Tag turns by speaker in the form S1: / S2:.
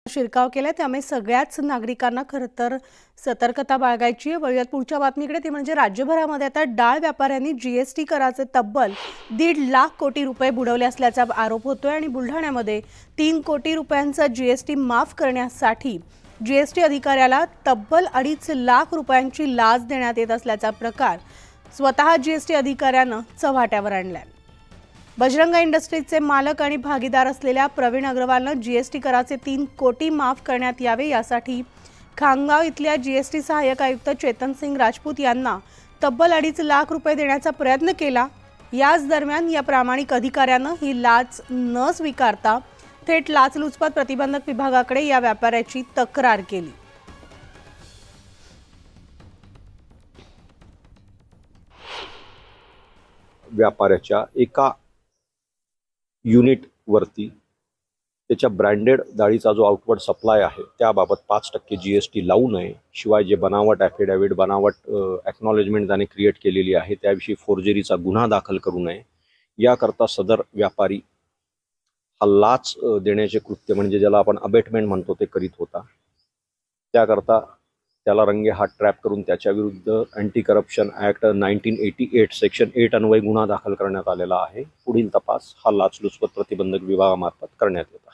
S1: शिरकाव केलाय, त्यामुळे सगळ्याच नागरिकांना खरं तर सतर्कता बाळगायची आहे। वळूयात पुढच्या बातमीकडे, ती म्हणजे राज्यभरामध्ये आता डाळ व्यापाऱ्यांनी जीएसटी कराचे तब्बल 1.5 लाख कोटी रुपये बुडवले असल्याचा आरोप होतोय आणि बुलढाण्यामध्ये 3 कोटी रुपयांचा जीएसटी माफ करण्यासाठी जीएसटी अधिकाऱ्याला तब्बल 2.5 लाख रुपयांची लाच देण्यात येत असल्याचा प्रकार स्वतः जीएसटी अधिकाऱ्यानं चव्हाट्यावर आणलाय। बजरंग इंडस्ट्रीजचे मालक आणि भागीदार असलेल्या प्रवीण अग्रवालनं जीएसटी कराचे 3 कोटी माफ करण्यात यावे यासाठी खामगाव इथल्या जीएसटी सहाय्यक आयुक्त चेतन सिंग राजपूत यांना तब्बल 2.5 लाख रुपये देण्याचा प्रयत्न केला। याच दरम्यान या प्रामाणिक अधिकाऱ्यानं ही लाच न स्वीकारता थेट लाचलुचपत प्रतिबंधक विभागाकडे या व्यापाऱ्याची तक्रार केली।
S2: व्यापाऱ्याच्या एका युनिट वरती त्याच्या ब्रँडेड डाळीचा जो आउटवर्ड सप्लाय आहे त्याबाबत 5% जीएसटी लावू नये, शिवाय जे बनावट ॲफिडेव्हिट बनावट ॲक्नॉलेजमेंट त्याने क्रिएट केलेली आहे त्याविषयी फोर्जरीचा गुन्हा दाखल करू नये याकरता सदर व्यापारी हा लाच देण्याचे कृत्य म्हणजे ज्याला आपण अबेटमेंट म्हणतो ते करीत होता। त्याकरता त्याला रंगेहात ट्रॅप करून त्याच्या विरुद्ध अँटी करप्शन ॲक्ट 1988 सेक्शन 8 अन्वये गुन्हा दाखल करण्यात आलेला आहे। पुढील तपास हा लाचलुचपत प्रतिबंधक विभागामार्फत करण्यात येतो।